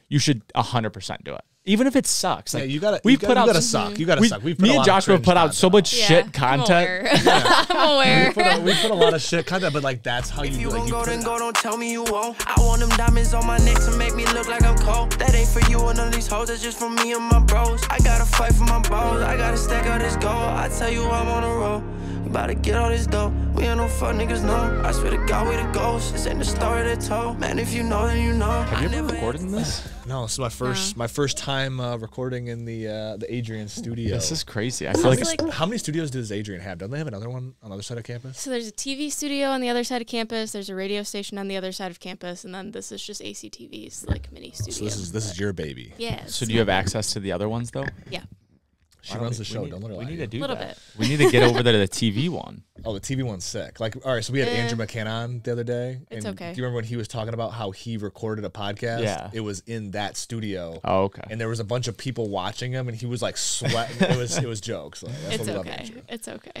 you should 100% do it. Even if it sucks. Like, you gotta suck. You gotta suck. Me and Joshua put out so much shit content. I'm aware. We put a lot of shit content, but like that's how you like, go, then go, don't tell me you won't. I want them diamonds on my neck to make me look like I'm cold. That ain't for you and none of these hoes, that's just for me and my bros. I gotta fight for my bros, I gotta stack out this gold. I tell you I'm on a roll. We about to get all this dough. We ain't no fuck niggas, no. I swear to God, we the ghosts. This ain't the story they told. Man, if you know, then you know. Have you ever recorded in this? No, this is my first time recording in the Adrian studio. This is crazy. I feel like how many studios does Adrian have? Don't they have another one on the other side of campus? So there's a TV studio on the other side of campus. There's a radio station on the other side of campus, and then this is just ACTV's like mini studio. So this is your baby. Yeah. So do you have access to the other ones though? Yeah. She runs the show. Don't let her lie. We need to do a little that. bit. We need to get over to the TV one. Oh, the TV one's sick. Like, all right, so we had Andrew McCann on the other day. It's and okay. Do you remember when he was talking about how he recorded a podcast? Yeah. It was in that studio. Oh, okay. And there was a bunch of people watching him, and he was like sweating. it was jokes. Like, that's It's what we love okay. Andrew. It's okay.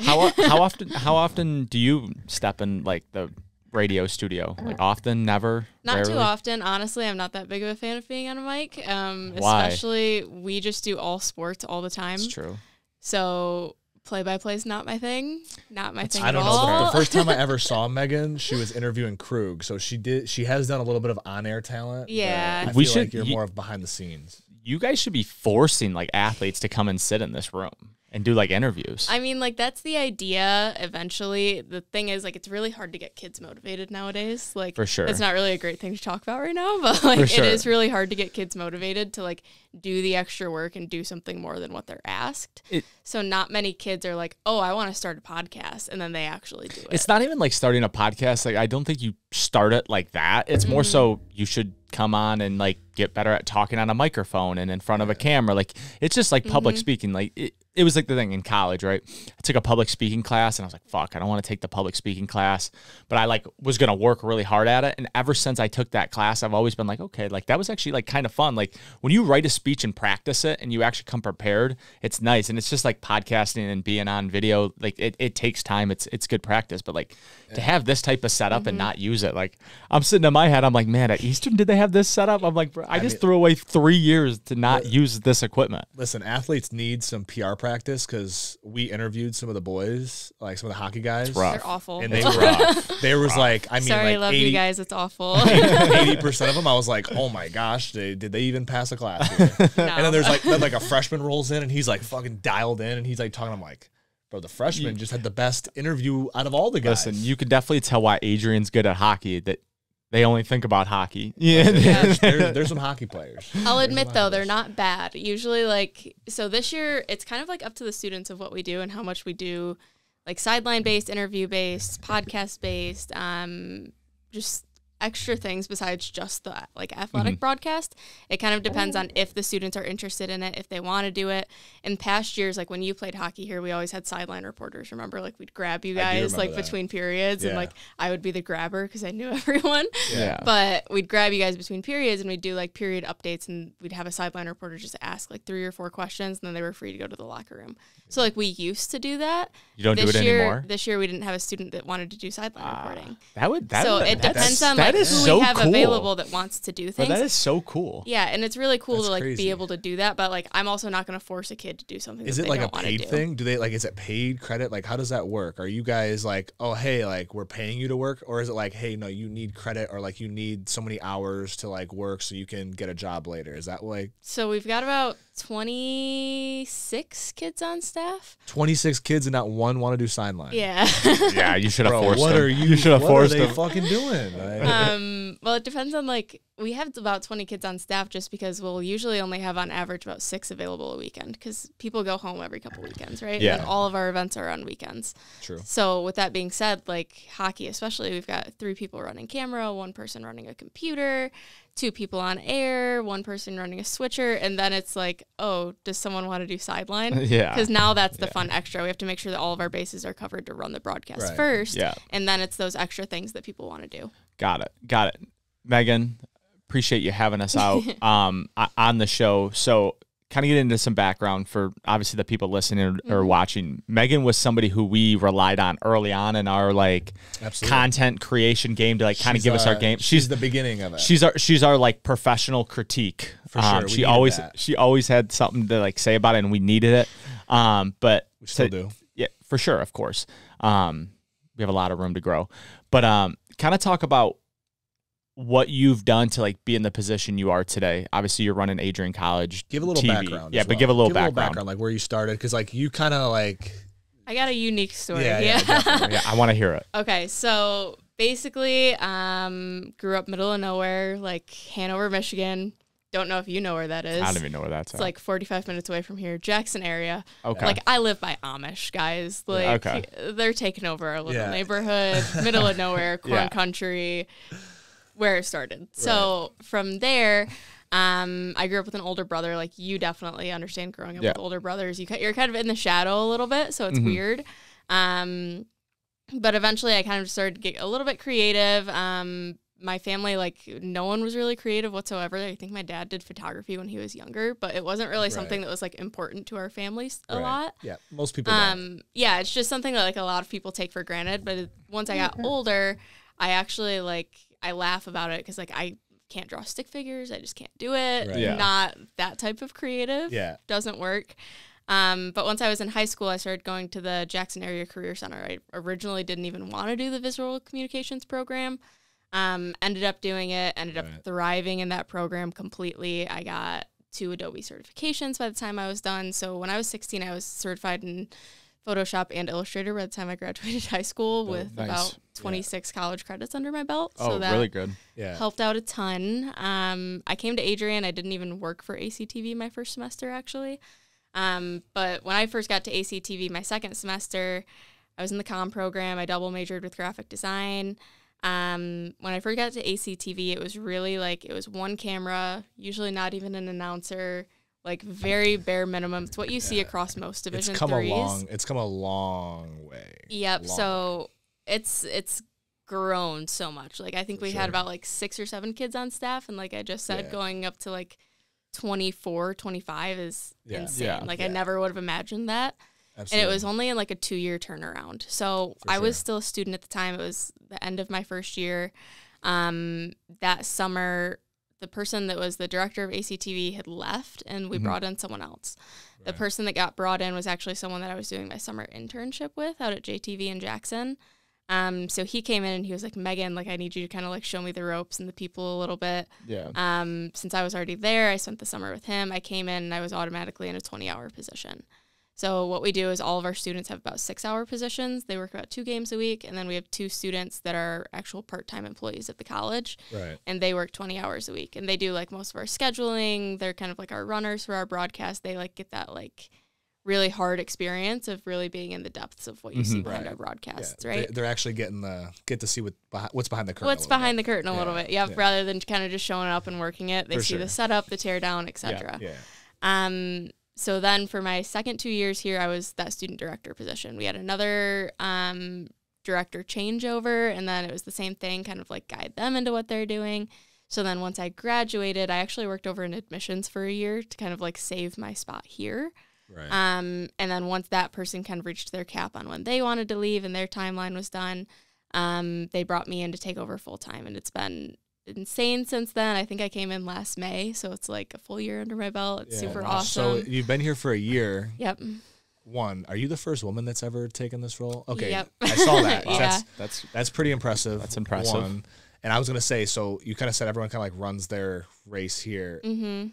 How often do you step in like the radio studio? Like often, never, Not rarely? too often. Honestly, I'm not that big of a fan of being on a mic. Especially we just do all sports all the time. It's true. So play-by-play is not my thing. Not my thing I at don't all. know. The first time I ever saw Megan, she was interviewing Krug, so she has done a little bit of on-air talent. Yeah. I We feel should- like you're more of behind the scenes. You guys should be forcing like athletes to come and sit in this room and do like interviews. I mean, like, that's the idea eventually. The thing is, like, it's really hard to get kids motivated nowadays. Like, For sure. It's not really a great thing to talk about right now, but, like, For sure. it is really hard to get kids motivated to, like, do the extra work and do something more than what they're asked. So not many kids are like, oh, I want to start a podcast, and then they actually do it. It's not even like starting a podcast. Like, I don't think you start it like that. It's more so you should come on and like get better at talking on a microphone and in front of a camera. Like, it's just like public speaking. Like it was like the thing in college, right? I took a public speaking class and I was like, fuck, I don't want to take the public speaking class, but I like was going to work really hard at it. And ever since I took that class, I've always been like, okay, like that was actually like kind of fun. Like when you write a speech and practice it and you actually come prepared, it's nice. And it's just like podcasting and being on video. Like it takes time. It's good practice, but like to have this type of setup and not use it, like I'm sitting in my head, I'm like, man, at Eastern, did they have this setup? I'm like, bro, I just threw away 3 years to not use this equipment. Listen, athletes need some PR practice because we interviewed some of the boys, like some of the hockey guys. They're awful. And they were there was like, I mean, Sorry, like love 80, you guys. It's awful. 80% of them, I was like, oh my gosh, did they even pass a class here? No. And then there's like a freshman rolls in and he's like fucking dialed in and he's like talking. I'm like, bro, the freshman just had the best interview out of all the guys. Listen, you could definitely tell why Adrian's good at hockey, that they only think about hockey. Yeah. There's some hockey players. I'll admit, though, they're not bad. Usually, like, so this year, it's kind of like up to the students of what we do and how much we do, like, sideline-based, interview-based, podcast-based, just extra things besides just the, like, athletic broadcast. It kind of depends on if the students are interested in it, if they want to do it. In past years, like, when you played hockey here, we always had sideline reporters. Remember, like, we'd grab you guys, like, between periods, and, like, I would be the grabber because I knew everyone. Yeah. But we'd grab you guys between periods, and we'd do, like, period updates, and we'd have a sideline reporter just ask, like, 3 or 4 questions, and then they were free to go to the locker room. So, like, we used to do that. You don't do it anymore? This year, we didn't have a student that wanted to do sideline reporting. So it depends on, like, that is who so we have cool. available that wants to do things. But that is so cool. Yeah, and it's really cool That's to, like, crazy. be able to do that, but, like, I'm also not going to force a kid to do something Is that it they like a don't want to paid do. thing? Do they like, is it paid credit? Like, how does that work? Are you guys like, oh, hey, like we're paying you to work? Or is it like, hey, no, you need credit, or like you need so many hours to like work so you can get a job later? Is that like So we've got about 26 kids on staff. 26 kids and not one want to do sideline? Yeah. Yeah, you should have Bro, forced what them. are you should have what forced are they them. fucking doing? Like, Well, it depends on, like, we have about 20 kids on staff just because we'll usually only have on average about 6 available a weekend because people go home every couple weekends, right? Yeah. And all of our events are on weekends. True. So with that being said, like hockey especially, we've got 3 people running camera, 1 person running a computer, 2 people on air, 1 person running a switcher, and then it's like, oh, does someone want to do sideline? Yeah. Because now that's the fun extra. We have to make sure that all of our bases are covered to run the broadcast first. Yeah. And then it's those extra things that people want to do. Got it. Megan, appreciate you having us out on the show. So kind of get into some background for obviously the people listening or watching. Megan was somebody who we relied on early on in our like content creation game to like kind of give us our game. She's the beginning of it. She's our like professional critique For sure. She always had something to like say about it, and we needed it. But We still do. Yeah, for sure, of course. We have a lot of room to grow. But kind of talk about what you've done to like be in the position you are today. Obviously, you're running Adrian College. Give a little TV. background. Yeah, as but well. give a little background. Like where you started, because like you kind of like. I got a unique story. Yeah. Definitely. Yeah, I want to hear it. Okay, so basically, grew up middle of nowhere, like Hanover, Michigan. Don't know if you know where that is. I don't even know where that's It's at. like 45 minutes away from here, Jackson area. Okay. Like I live by Amish guys. Like they're taking over our little neighborhood, middle of nowhere, corn country, where it started. So from there, I grew up with an older brother. Like you definitely understand growing up with older brothers. You're kind of in the shadow a little bit, so it's weird. But eventually I kind of started to get a little bit creative. My family, like, no one was really creative whatsoever. I think my dad did photography when he was younger, but it wasn't really something that was, like, important to our families a lot. Yeah, most people don't. Yeah, it's just something that, like, a lot of people take for granted. But once I got older, I actually, like, I laugh about it because, like, I can't draw stick figures. I just can't do it. Right. Yeah. Not that type of creative. Yeah. Doesn't work. But once I was in high school, I started going to the Jackson Area Career Center. I originally didn't even want to do the visual communications program. Ended up doing it, ended up thriving in that program completely. I got 2 Adobe certifications by the time I was done. So when I was 16, I was certified in Photoshop and Illustrator by the time I graduated high school with about 26 college credits under my belt. So that really good. Yeah. helped out a ton. I came to Adrian. I didn't even work for ACTV my first semester, actually. But when I first got to ACTV my second semester, I was in the comm program. I double majored with graphic design. When I first got to ACTV, it was really like, it was one camera, usually not even an announcer, like very bare minimum. It's what you see across most Division 3s. It's come a long way. Yep. So it's grown so much. Like I think we had about like 6 or 7 kids on staff. And like I just said, going up to like 24, 25 is insane. Yeah. Like I never would have imagined that. Absolutely. And it was only in like a 2-year turnaround. So I was still a student at the time. It was the end of my first year. That summer, the person that was the director of ACTV had left, and we brought in someone else. Right. The person that got brought in was actually someone that I was doing my summer internship with out at JTV in Jackson. So he came in and he was like, Megan, like I need you to kind of like show me the ropes and the people a little bit. Yeah. Since I was already there, I spent the summer with him. I came in and I was automatically in a 20-hour position. So what we do is all of our students have about 6-hour positions. They work about 2 games a week. And then we have 2 students that are actual part-time employees at the college. Right. And they work 20 hours a week. And they do like most of our scheduling. They're kind of like our runners for our broadcast. They like get that like really hard experience of really being in the depths of what you see behind our broadcasts, right? They're actually get to see what's behind the curtain. What's behind the curtain a little bit. Yeah. Rather than kind of just showing up and working it. They see the setup, the tear down, etc. So then for my second 2 years here, I was that student director position. We had another director changeover, and then it was the same thing, kind of like guide them into what they're doing. So then once I graduated, I actually worked over in admissions for a year to kind of like save my spot here. Right. And then once that person kind of reached their cap on when they wanted to leave and their timeline was done, they brought me in to take over full time, and it's been insane since then. I think I came in last May, so it's like a full year under my belt. It's super awesome. So you've been here for a year. Yep. One, are you the first woman that's ever taken this role? Okay. Yep. I saw that. Yeah. That's pretty impressive. That's impressive. One. And I was gonna say, so you kind of said everyone kind of like runs their race here. Mm-hmm.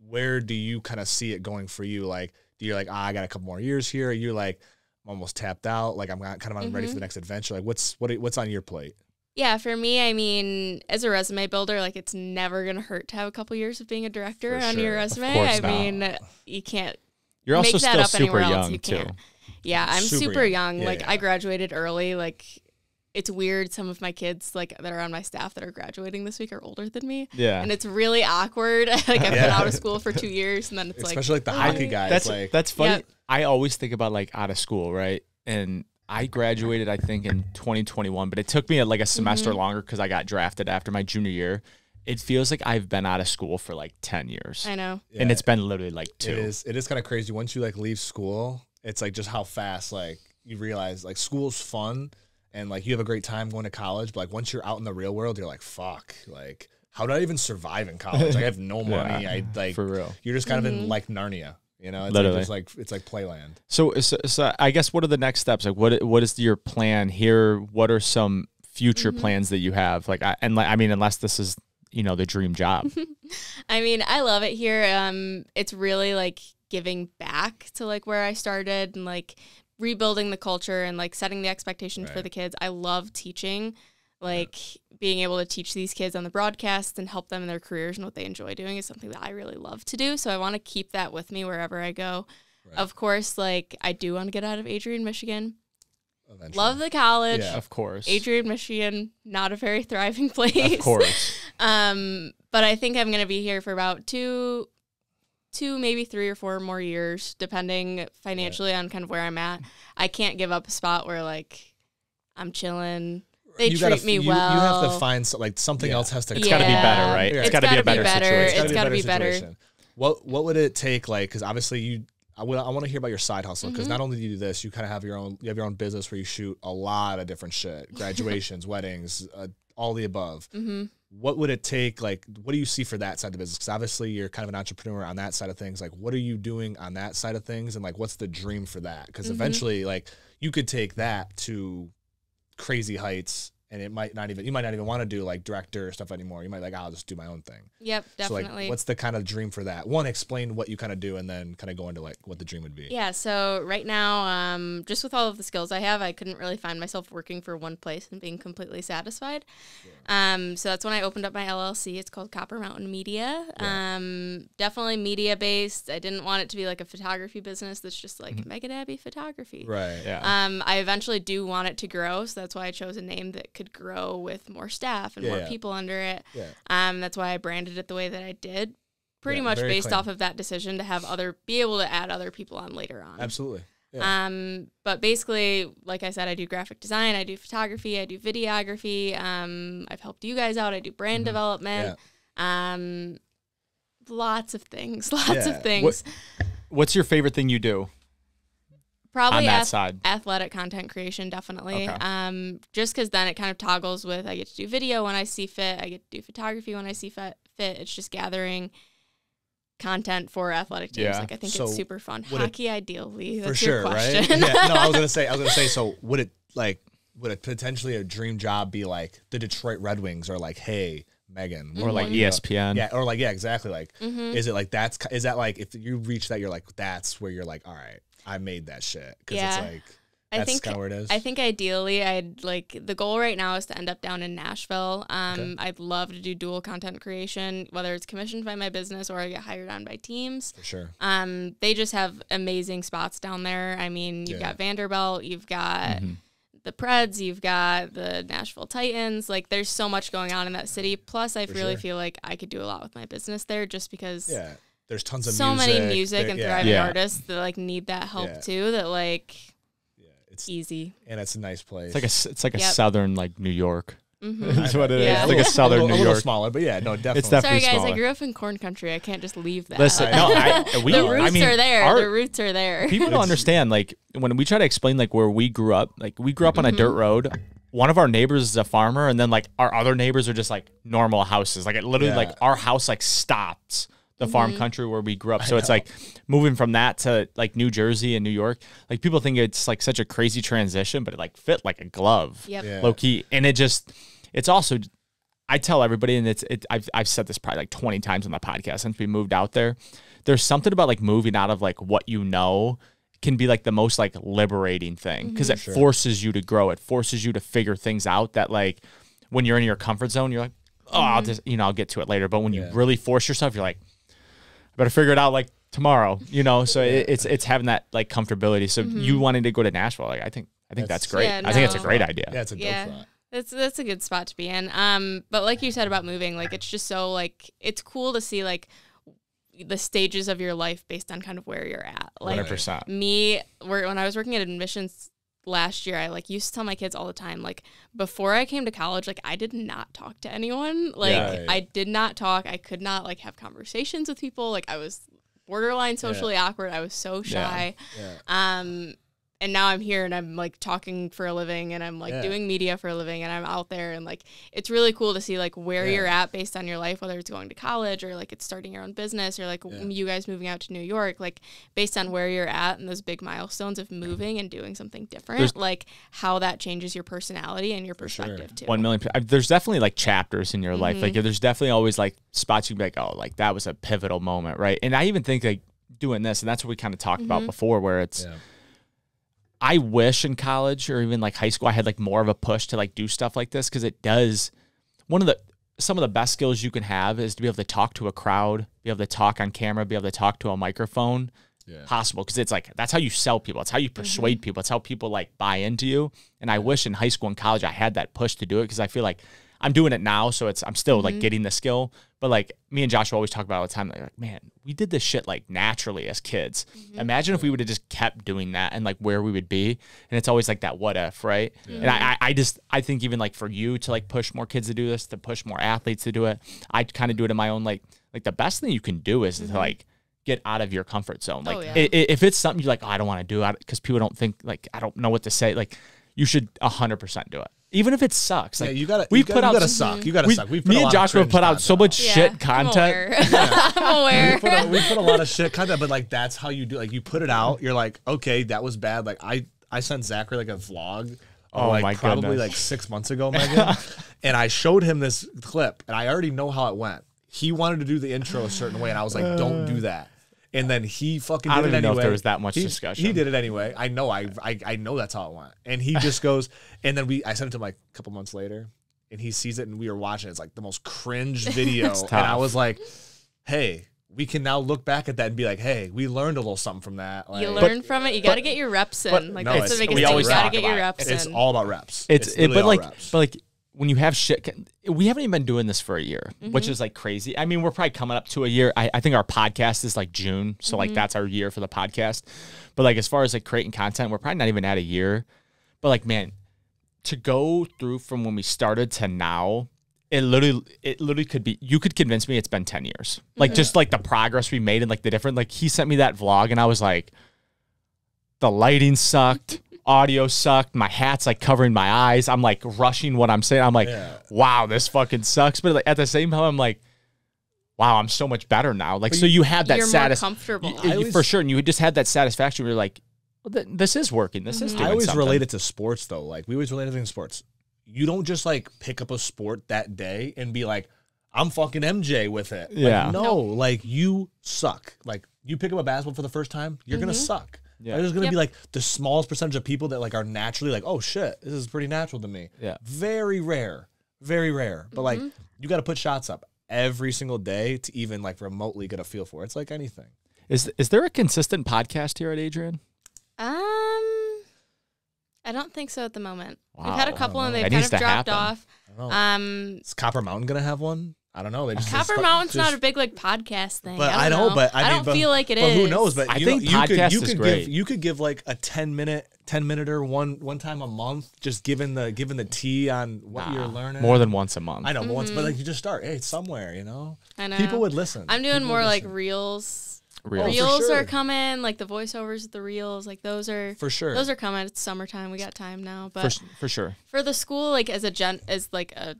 Where do you kind of see it going for you? Like, do you like, I got a couple more years here? Are you like, I'm almost tapped out? Like, I'm ready for the next adventure. Like, what's on your plate? Yeah, for me, I mean, as a resume builder, like it's never going to hurt to have a couple years of being a director on your resume. I mean, you can't You're also make that still up super anywhere young, else. You too. can't. Yeah, I'm super young. Like I graduated early. Like it's weird. Some of my kids like that are on my staff that are graduating this week are older than me. Yeah. And it's really awkward. Like I've been out of school for 2 years, and then it's especially like the hockey guys. That's funny. Yep. I always think about like out of school, right? And I graduated, I think, in 2021, but it took me like a semester longer because I got drafted after my junior year. It feels like I've been out of school for like 10 years. I know. Yeah. And it's been literally like 2. It is kind of crazy. Once you like leave school, it's like just how fast like you realize like school's fun and like you have a great time going to college. But like once you're out in the real world, you're like, fuck, like how did I even survive in college? I have no money. I like for real. You're just kind of in like Narnia, you know? It's Literally. it's like Playland. So I guess what are the next steps? Like what is your plan here? What are some future plans that you have? Like I mean, unless this is, you know, the dream job. I mean, I love it here. It's really like giving back to like where I started and like rebuilding the culture and like setting the expectations for the kids. I love teaching, like being able to teach these kids on the broadcast and help them in their careers and what they enjoy doing is something that I really love to do. So I want to keep that with me wherever I go. Right. Of course, like I do want to get out of Adrian, Michigan. Eventually. Love the college. Yeah, of course. Adrian, Michigan, not a very thriving place. Of course. But I think I'm going to be here for about two, maybe 3 or 4 more years, depending financially on kind of where I'm at. I can't give up a spot where like I'm chilling. They treat me well. You have to find something else has to. It's got to be better, right? Yeah. It's got to be a better situation. It's got to be better. What would it take? Like, because obviously I want to hear about your side hustle. Because not only do you do this, you kind of have your own business where you shoot a lot of different shit, graduations, weddings, all the above. What would it take? Like, what do you see for that side of the business? Because obviously you're kind of an entrepreneur on that side of things. Like, what are you doing on that side of things? And like, what's the dream for that? Because eventually, like, you could take that to crazy heights, and you might not even want to do like director stuff anymore. You might like, I'll just do my own thing. Yep, definitely. So like, what's the kind of dream for that? One, explain what you kind of do, and then kind of go into like what the dream would be. Yeah, so right now, just with all of the skills I have, I couldn't really find myself working for one place and being completely satisfied. Yeah. So that's when I opened up my LLC. It's called Copper Mountain Media. Yeah. Definitely media based. I didn't want it to be like a photography business that's just like Meghan Abbee photography. Right. Yeah. I eventually do want it to grow, so that's why I chose a name that could grow with more staff and more people under it. Yeah. That's why I branded it the way that I did, pretty much based off of that decision to have be able to add other people on later on. Absolutely. Yeah. But basically, like I said, I do graphic design, I do photography, I do videography. I've helped you guys out. I do brand development. Yeah. Lots of things. What's your favorite thing you do? Probably on that side. Athletic content creation, definitely. Okay. Just because then it kind of toggles with I get to do video when I see fit, I get to do photography when I see fit. It's just gathering content for athletic teams. Yeah. Like I think it's super fun. Hockey, ideally. That's for sure, your question. Right? Yeah. No, I was gonna say. So would it potentially a dream job be like the Detroit Red Wings, or like, hey, Megan, or like ESPN? Yeah, or like exactly. Like, is it like is that like if you reach that, you're like that's where you're like, all right, I made that shit, because it's like. That's kind of where it is. I think ideally, I'd like the goal right now is to end up down in Nashville. I'd love to do dual content creation, whether it's commissioned by my business or I get hired on by teams. For sure. They just have amazing spots down there. I mean, you've got Vanderbilt, you've got the Preds, you've got the Nashville Titans. Like, there's so much going on in that city. Plus, I really feel like I could do a lot with my business there, just because. There's tons of many music and thriving artists that like need that help too. That like. It's easy, and it's a nice place. It's like a southern like New York. That's what it is. Yeah. It's like a southern New York. A little smaller, but no, definitely. It's definitely Sorry guys, smaller. I grew up in corn country. I can't just leave that. Listen, the roots are there. The roots are there. People don't understand. Like when we try to explain like where we grew up, on a dirt road. One of our neighbors is a farmer, and then like our other neighbors are just like normal houses. Like it literally like our house like stops the farm country where we grew up. So it's like moving from that to like New Jersey and New York. Like people think it's like such a crazy transition, but it like fit like a glove, low key. And it's also, I tell everybody, and I've said this probably like 20 times on the podcast since we moved out there. There's something about like moving out of like what you know can be like the most like liberating thing, because it forces you to grow. It forces you to figure things out that like when you're in your comfort zone, you're like, oh, I'll just, I'll get to it later. But when you really force yourself, you're like, better figure it out like tomorrow, so it's having that like comfortability. So you wanting to go to Nashville, like I think that's great. I think it's a great idea. Yeah, it's a dope spot. That's a good spot to be in. But like you said about moving, like it's just so like it's cool to see like the stages of your life based on kind of where you're at. Like 100%. When I was working at admissions last year, I like used to tell my kids all the time, like before I came to college, like I did not talk to anyone. Like I did not talk. I could not like have conversations with people. Like I was borderline socially awkward. I was so shy. and now I'm here and I'm like talking for a living and I'm like doing media for a living and I'm out there and like it's really cool to see like where you're at based on your life, whether it's going to college or like it's starting your own business or like you guys moving out to New York, like based on where you're at and those big milestones of moving and doing something different, like how that changes your personality and your perspective too. 1 million. There's definitely like chapters in your life. Like there's definitely always like spots you'd be like, oh, like that was a pivotal moment, right? And I even think like doing this, and that's what we kind of talked about before, where it's I wish in college or even like high school I had like more of a push to like do stuff like this, because it does some of the best skills you can have is to be able to talk to a crowd, be able to talk on camera, be able to talk to a microphone. Possible, because it's like that's how you sell people, it's how you persuade people, it's how people like buy into you. And I wish in high school and college I had that push to do it, because I feel like I'm doing it now, so I'm still like getting the skill. But like me and Joshua always talk about all the time, like, man, we did this shit like naturally as kids. Imagine if we would have just kept doing that and like where we would be. And it's always like that what if, right? And I think even like for you to like push more kids to do this, to push more athletes to do it, I kind of do it in my own like the best thing you can do is to like get out of your comfort zone. Like if it's something you're like, oh, I don't want to do it because people don't think, like, I don't know what to say, like you should 100% do it. Even if it sucks. Like, you gotta suck. You gotta suck. Me and Joshua put out so much shit content. I'm aware. We put a lot of shit content, but like that's how you do. Like you put it out. You're like, okay, that was bad. Like I sent Zachary like a vlog. My probably goodness. like 6 months ago, Megan, and I showed him this clip, and I already know how it went. He wanted to do the intro a certain way, and I was like, don't do that. And then he fucking did it anyway. I don't even know if there was that much discussion. He did it anyway. I know. I know that's how it went. And he just goes, and then I sent it to him like a couple months later, and he sees it, and we were watching it. It's like the most cringe video. And I was like, hey, we can now look back at that and be like, hey, we learned a little something from that. Like, you learn from it. You got to get your reps in. Like that's the biggest thing. You got to get your reps in. It's all about reps. But like when you have shit, we haven't even been doing this for a year, which is like crazy. I mean, we're probably coming up to a year. I think our podcast is like June. So like that's our year for the podcast. But like as far as like creating content, we're probably not even at a year. But like, man, to go through from when we started to now, it literally could be, you could convince me it's been 10 years. Like just like the progress we made and like the different, like he sent me that vlog and I was like, the lighting sucked. Audio sucked. My hat's like covering my eyes. I'm like rushing what I'm saying. I'm like, wow, this fucking sucks. But like, at the same time, I'm like, wow, I'm so much better now. Like, so you had that you're more comfortable. For sure. And you just had that satisfaction where you're like, well, this is working. This is doing I always something. relate it to sports though. Like we always relate everything to sports. You don't just like pick up a sport that day and be like, I'm fucking MJ with it. Like, no, like you suck. Like you pick up a basketball for the first time, you're going to suck. Yeah. There's going to be like the smallest percentage of people that like are naturally like, oh shit, this is pretty natural to me. Yeah. Very rare. But like you got to put shots up every single day to even like remotely get a feel for it. It's like anything. Is there a consistent podcast here at Adrian? I don't think so at the moment. Wow. We've had a couple and they've kind of dropped off. Is Copper Mountain going to have one? I don't know. They just Copper Mountain's not a big like podcast thing. But I know, but I don't feel like it is. But who knows? But I think podcast is great. You could give like a 10-minute one time a month, just giving the tea on what you're learning. More than once a month. I know, but like you just start. Hey, it's somewhere, you know. I know. People would listen. I'm doing more like reels. Reels are coming, like the voiceovers of the reels, like those are for sure. Those are coming. It's summertime. We got time now, but for sure. For the school, like as like a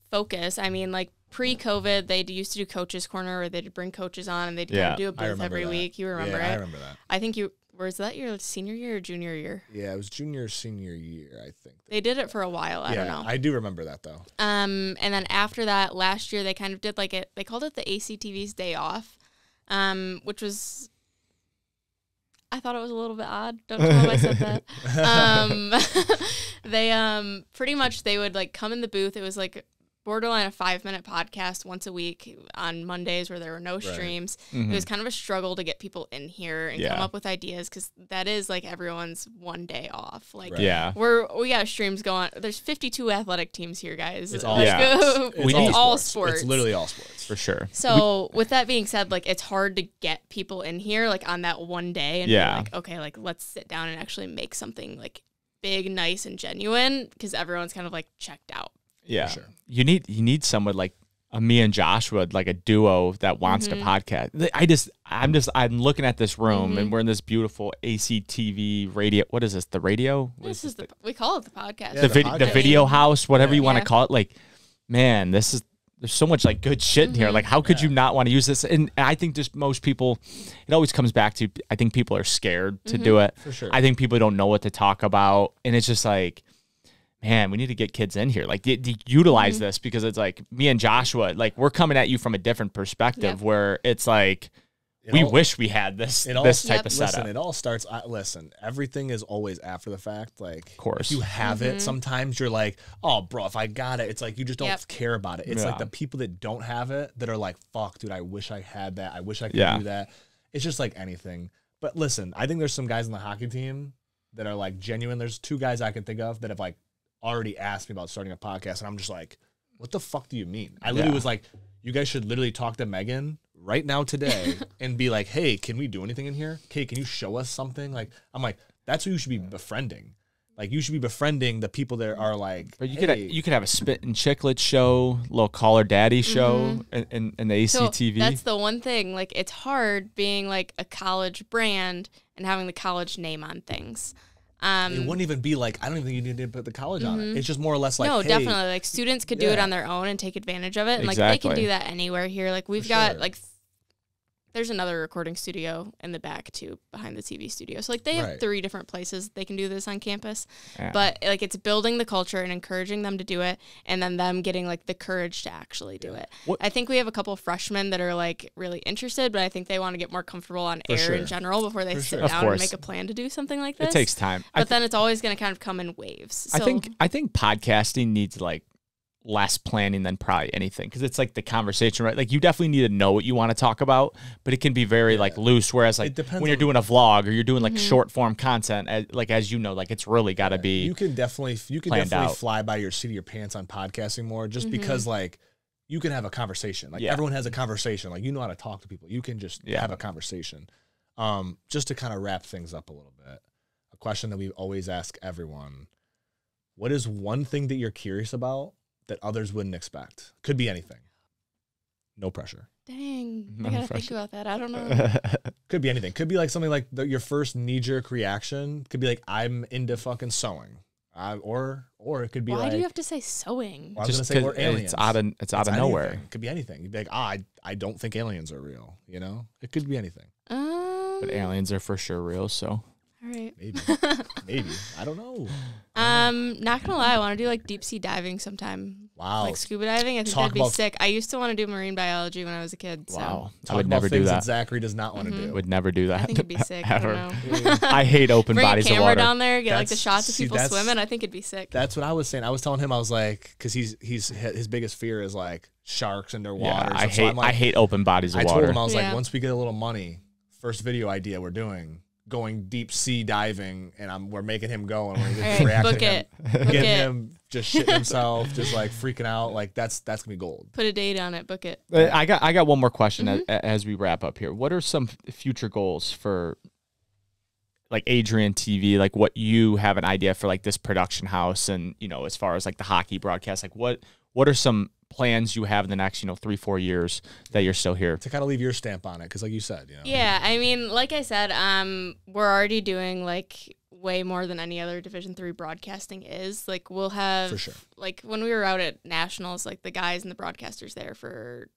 focus. I mean, like pre-COVID, they used to do Coaches Corner, where they'd bring coaches on and they'd kind of do a booth every week. You remember it? I remember that. I think was that your senior year or junior year? Yeah, it was senior year, I think. They did it for a while. I don't know. I do remember that though. And then after that, last year they kind of did like it. They called it the ACTV's Day Off, which was. I thought it was a little bit odd. Don't tell them I said that. They pretty much they would like come in the booth. It was like borderline a 5-minute podcast once a week on Mondays where there were no streams. It was kind of a struggle to get people in here and come up with ideas, because that is like everyone's one day off. Like we got streams going. There's 52 athletic teams here, guys. It's all it's all sports. It's literally all sports for sure. So with that being said, like it's hard to get people in here like on that one day and be like, okay, like let's sit down and actually make something like big, nice, and genuine, because everyone's kind of like checked out. Yeah, sure. You need someone like me and Joshua, like a duo that wants to podcast. I'm looking at this room and we're in this beautiful ACTV radio. What is this? The radio? We call it the podcast. Yeah, the video house, whatever you want to call it. Like, man, there's so much like good shit in here. Like, how could you not want to use this? And I think just most people, it always comes back to, I think people are scared to do it. For sure. I think people don't know what to talk about. And it's just like, man, we need to get kids in here. Like, utilize this, because it's like me and Joshua, like, we're coming at you from a different perspective where it's like, we wish we had this type of setup. Listen, it all starts. Listen, everything is always after the fact. Like, of course, if you have it, sometimes you're like, oh, bro, if I got it, it's like you just don't care about it. It's like the people that don't have it that are like, fuck, dude, I wish I had that. I wish I could do that. It's just like anything. But listen, I think there's some guys on the hockey team that are like genuine. There's 2 guys I can think of that have like already asked me about starting a podcast, and I'm just like, what the fuck do you mean? I literally was like, you guys should literally talk to Meghan right now today and be like, hey, can we do anything in here? Okay, can you show us something? Like, I'm like, that's who you should be befriending. Like, you should be befriending the people that are like, but you could have a Spit and Chiclet show, little Caller Daddy show in the ACTV. So that's the one thing. Like, it's hard being like a college brand and having the college name on things. It wouldn't even be like, I don't even think you need to put the college on it. It's just more or less like, no, hey, definitely. Like, students could do it on their own and take advantage of it. And like, they can do that anywhere here. Like, we've got like, there's another recording studio in the back too, behind the TV studio. So like, they have 3 different places they can do this on campus. But like, it's building the culture and encouraging them to do it, and then them getting like the courage to actually do it. I think we have a couple of freshmen that are like really interested, but I think they want to get more comfortable on air in general before they sit down and make a plan to do something like this. It takes time. But then it's always going to kind of come in waves. So, I think podcasting needs like less planning than probably anything, because it's like the conversation, right? Like, you definitely need to know what you want to talk about, but it can be very like loose, whereas like when you're doing a vlog or you're doing like short form content, as you know, like, it's really got to be you can definitely fly by your seat of your pants on podcasting more, just because like you can have a conversation, like everyone has a conversation, like, you know how to talk to people, you can just have a conversation. Just to kind of wrap things up a little bit, a question that we always ask everyone: what is one thing that you're curious about that others wouldn't expect? Could be anything. No pressure. Dang. I gotta think about that. I don't know. Could be anything. Could be like something like your first knee-jerk reaction. Could be like, I'm into fucking sewing. Or it could be Why like... do you have to say sewing? Well, I was going to say, or aliens. It's out of nowhere. It could be anything. You'd be like, I don't think aliens are real. You know? It could be anything. But aliens are for sure real, so... All right. Maybe. I don't know. Not gonna lie, I want to do like deep sea diving sometime. Wow. Like scuba diving. I think that'd be sick. I used to want to do marine biology when I was a kid. So. Wow. I would never do that. Zachary does not want to do. Would never do that. I think it'd be sick. I don't know. I hate open bodies of water. Bring a camera down there, get like the shots of people swimming. I think it'd be sick. That's what I was saying. I was telling him, I was like, because his biggest fear is like sharks underwater. Yeah, I hate open bodies of water. I told him, I was like, once we get a little money, first video idea we're doing, going deep sea diving, and we're making him go, and we're just reacting getting him just shitting himself, just like freaking out. Like, that's gonna be gold. Put a date on it, book it. I got one more question as we wrap up here. What are some future goals for like Adrian TV? Like, what you have an idea for like this production house, and as far as like the hockey broadcast, like what are some plans you have in the next 3-4 years that you're still here to kind of leave your stamp on it? Because like you said, yeah, I mean, like I said, we're already doing like way more than any other Division III broadcasting is. Like, we'll have, for sure, like when we were out at nationals, like the guys and the broadcasters there for,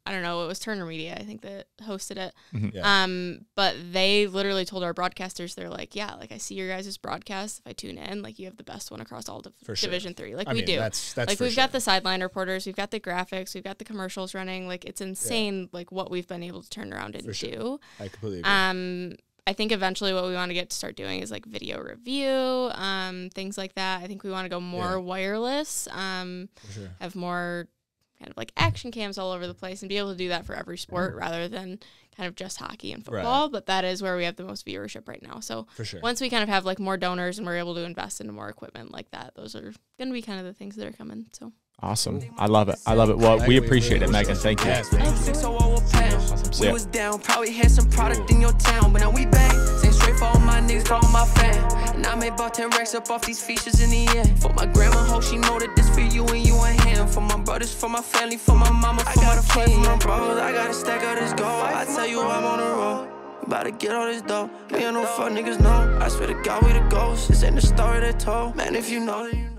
I don't know, it was Turner Media, I think, that hosted it. Yeah. But they literally told our broadcasters, they're like, yeah, like, I see your guys' broadcast. If I tune in, like, you have the best one across all Division III. Like, we do. That's like, we've got the sideline reporters, we've got the graphics, we've got the commercials running. Like, it's insane, like, what we've been able to turn around and do. I completely agree. I think eventually what we want to get to start doing is, like, video review, things like that. I think we want to go more wireless, have more kind of like action cams all over the place, and be able to do that for every sport rather than kind of just hockey and football. But that is where we have the most viewership right now. So once we kind of have like more donors and we're able to invest into more equipment like that, those are going to be kind of the things that are coming. So awesome. I love it. Well, we appreciate it, Meghan. Thank you. We was down, probably had some product in your town, but now we bang. Same straight for all my niggas, call my fan. And I made about 10 racks up off these features in the end. For my grandma, hope she know that this for you and you and him. For my brother, fuck this for my family, for my mama, for my fight for my bros. I gotta stack out this gold. I tell you I'm on the road. About to get all this dough. Me and no fuck niggas know. I swear to God we the ghosts. This ain't the story they told. Man, if you know, then you know.